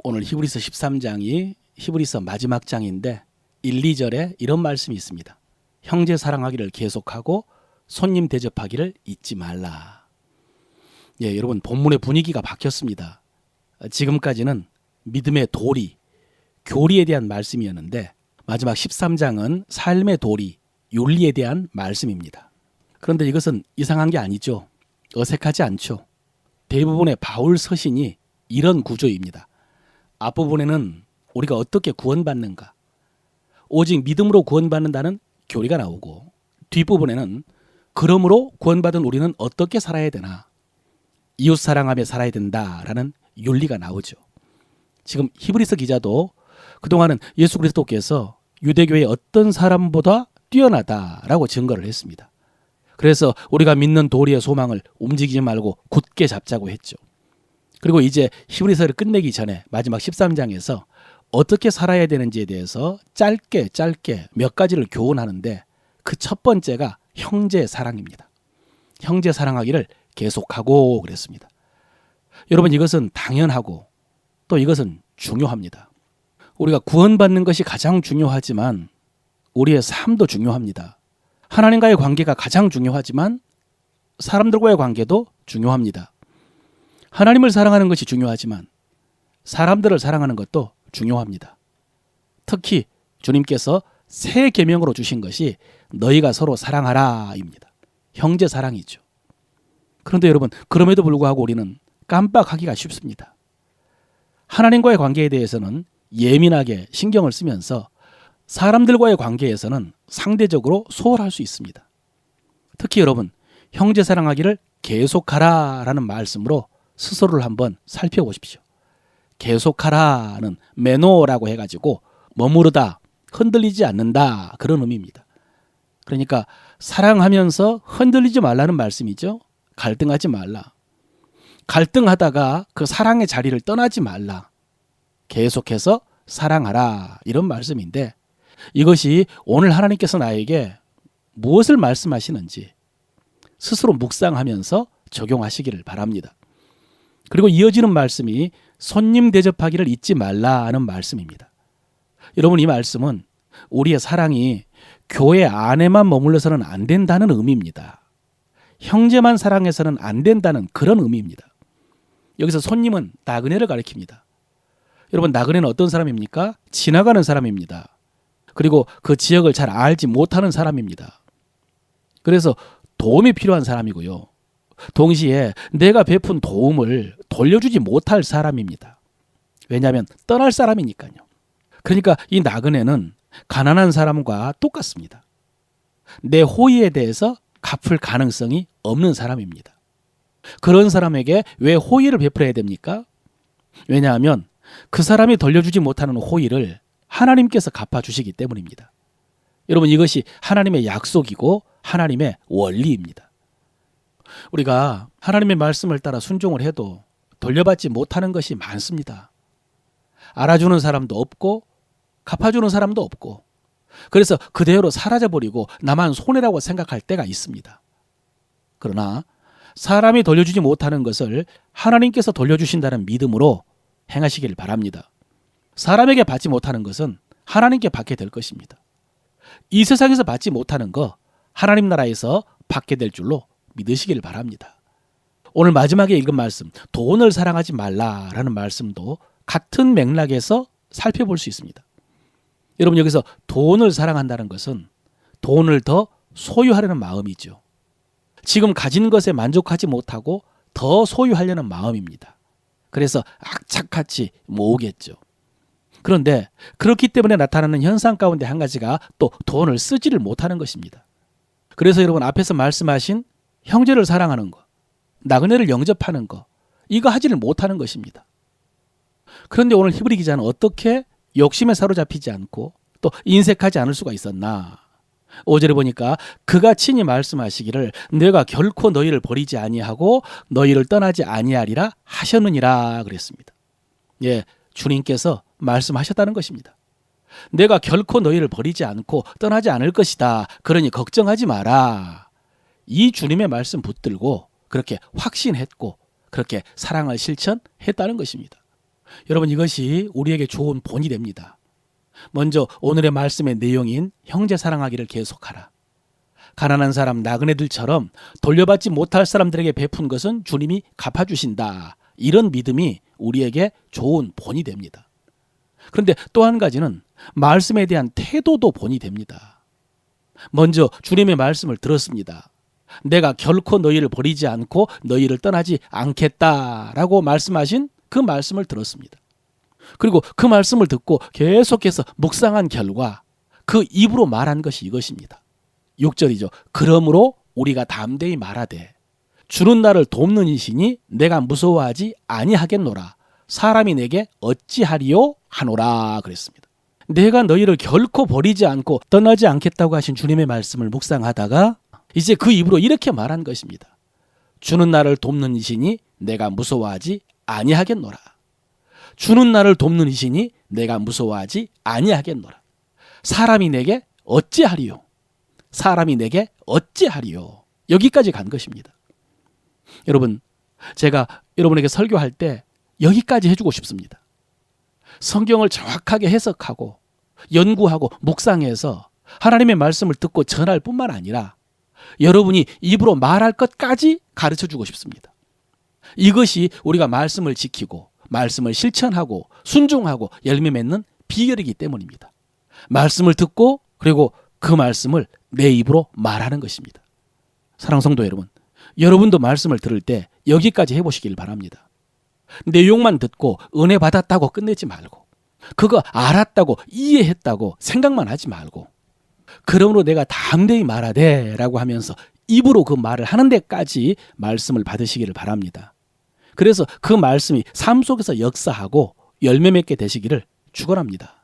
오늘 히브리서 13장이 히브리서 마지막 장인데 1, 2절에 이런 말씀이 있습니다. 형제 사랑하기를 계속하고 손님 대접하기를 잊지 말라. 예, 여러분 본문의 분위기가 바뀌었습니다. 지금까지는 믿음의 도리, 교리에 대한 말씀이었는데 마지막 13장은 삶의 도리, 윤리에 대한 말씀입니다. 그런데 이것은 이상한 게 아니죠. 어색하지 않죠. 대부분의 바울 서신이 이런 구조입니다. 앞부분에는 우리가 어떻게 구원받는가, 오직 믿음으로 구원받는다는 교리가 나오고, 뒷부분에는 그러므로 구원받은 우리는 어떻게 살아야 되나, 이웃 사랑하며 살아야 된다라는 윤리가 나오죠. 지금 히브리서 기자도 그동안은 예수 그리스도께서 유대교의 어떤 사람보다 뛰어나다라고 증거를 했습니다. 그래서 우리가 믿는 도리의 소망을 움직이지 말고 굳게 잡자고 했죠. 그리고 이제 히브리서를 끝내기 전에 마지막 13장에서 어떻게 살아야 되는지에 대해서 짧게 몇 가지를 교훈하는데 그 첫 번째가 형제 사랑입니다. 형제 사랑하기를 계속하고 그랬습니다. 여러분, 이것은 당연하고 또 이것은 중요합니다. 우리가 구원받는 것이 가장 중요하지만 우리의 삶도 중요합니다. 하나님과의 관계가 가장 중요하지만 사람들과의 관계도 중요합니다. 하나님을 사랑하는 것이 중요하지만 사람들을 사랑하는 것도 중요합니다. 특히 주님께서 새 계명으로 주신 것이 너희가 서로 사랑하라입니다. 형제 사랑이죠. 그런데 여러분, 그럼에도 불구하고 우리는 깜빡하기가 쉽습니다. 하나님과의 관계에 대해서는 예민하게 신경을 쓰면서 사람들과의 관계에서는 상대적으로 소홀할 수 있습니다. 특히 여러분, 형제 사랑하기를 계속하라라는 말씀으로 스스로를 한번 살펴보십시오. 계속하라는 메노라고 해가지고 머무르다, 흔들리지 않는다, 그런 의미입니다. 그러니까 사랑하면서 흔들리지 말라는 말씀이죠. 갈등하지 말라. 갈등하다가 그 사랑의 자리를 떠나지 말라. 계속해서 사랑하라, 이런 말씀인데 이것이 오늘 하나님께서 나에게 무엇을 말씀하시는지 스스로 묵상하면서 적용하시기를 바랍니다. 그리고 이어지는 말씀이 손님 대접하기를 잊지 말라는 말씀입니다. 여러분, 이 말씀은 우리의 사랑이 교회 안에만 머물러서는 안 된다는 의미입니다. 형제만 사랑해서는 안 된다는 그런 의미입니다. 여기서 손님은 나그네를 가리킵니다. 여러분, 나그네는 어떤 사람입니까? 지나가는 사람입니다. 그리고 그 지역을 잘 알지 못하는 사람입니다. 그래서 도움이 필요한 사람이고요. 동시에 내가 베푼 도움을 돌려주지 못할 사람입니다. 왜냐하면 떠날 사람이니까요. 그러니까 이 나그네는 가난한 사람과 똑같습니다. 내 호의에 대해서 갚을 가능성이 없는 사람입니다. 그런 사람에게 왜 호의를 베풀어야 됩니까? 왜냐하면 그 사람이 돌려주지 못하는 호의를 하나님께서 갚아주시기 때문입니다. 여러분, 이것이 하나님의 약속이고 하나님의 원리입니다. 우리가 하나님의 말씀을 따라 순종을 해도 돌려받지 못하는 것이 많습니다. 알아주는 사람도 없고 갚아주는 사람도 없고, 그래서 그대로 사라져버리고 나만 손해라고 생각할 때가 있습니다. 그러나 사람이 돌려주지 못하는 것을 하나님께서 돌려주신다는 믿음으로 행하시길 바랍니다. 사람에게 받지 못하는 것은 하나님께 받게 될 것입니다. 이 세상에서 받지 못하는 거 하나님 나라에서 받게 될 줄로 믿으시길 바랍니다. 오늘 마지막에 읽은 말씀, 돈을 사랑하지 말라라는 말씀도 같은 맥락에서 살펴볼 수 있습니다. 여러분, 여기서 돈을 사랑한다는 것은 돈을 더 소유하려는 마음이죠. 지금 가진 것에 만족하지 못하고 더 소유하려는 마음입니다. 그래서 악착같이 모으겠죠. 그런데 그렇기 때문에 나타나는 현상 가운데 한 가지가 또 돈을 쓰지를 못하는 것입니다. 그래서 여러분, 앞에서 말씀하신 형제를 사랑하는 것, 나그네를 영접하는 것, 이거 하지를 못하는 것입니다. 그런데 오늘 히브리 기자는 어떻게 욕심에 사로잡히지 않고 또 인색하지 않을 수가 있었나? 5절에 보니까 그가 친히 말씀하시기를 내가 결코 너희를 버리지 아니하고 너희를 떠나지 아니하리라 하셨느니라 그랬습니다. 예, 주님께서 말씀하셨다는 것입니다. 내가 결코 너희를 버리지 않고 떠나지 않을 것이다. 그러니 걱정하지 마라. 이 주님의 말씀 붙들고 그렇게 확신했고 그렇게 사랑을 실천했다는 것입니다. 여러분, 이것이 우리에게 좋은 본이 됩니다. 먼저 오늘의 말씀의 내용인 형제 사랑하기를 계속하라. 가난한 사람 나그네들처럼 돌려받지 못할 사람들에게 베푼 것은 주님이 갚아주신다. 이런 믿음이 우리에게 좋은 본이 됩니다. 그런데 또 한 가지는 말씀에 대한 태도도 본이 됩니다. 먼저 주님의 말씀을 들었습니다. 내가 결코 너희를 버리지 않고 너희를 떠나지 않겠다라고 말씀하신 그 말씀을 들었습니다. 그리고 그 말씀을 듣고 계속해서 묵상한 결과 그 입으로 말한 것이 이것입니다. 6절이죠. 그러므로 우리가 담대히 말하되 주는 나를 돕는 이시니 내가 무서워하지 아니하겠노라. 사람이 내게 어찌하리요 하노라 그랬습니다. 내가 너희를 결코 버리지 않고 떠나지 않겠다고 하신 주님의 말씀을 묵상하다가 이제 그 입으로 이렇게 말한 것입니다. 주는 나를 돕는 이시니 내가 무서워하지 아니하겠노라. 주는 나를 돕는 이시니 내가 무서워하지 아니하겠노라. 사람이 내게 어찌하리요? 사람이 내게 어찌하리요? 여기까지 간 것입니다. 여러분, 제가 여러분에게 설교할 때 여기까지 해주고 싶습니다. 성경을 정확하게 해석하고 연구하고 묵상해서 하나님의 말씀을 듣고 전할 뿐만 아니라 여러분이 입으로 말할 것까지 가르쳐주고 싶습니다. 이것이 우리가 말씀을 지키고 말씀을 실천하고 순종하고 열매 맺는 비결이기 때문입니다. 말씀을 듣고 그리고 그 말씀을 내 입으로 말하는 것입니다. 사랑하는 성도 여러분, 여러분도 말씀을 들을 때 여기까지 해보시길 바랍니다. 내용만 듣고 은혜 받았다고 끝내지 말고 그거 알았다고 이해했다고 생각만 하지 말고 그러므로 내가 담대히 말하되 라고 하면서 입으로 그 말을 하는 데까지 말씀을 받으시기를 바랍니다. 그래서 그 말씀이 삶 속에서 역사하고 열매 맺게 되시기를 축원합니다.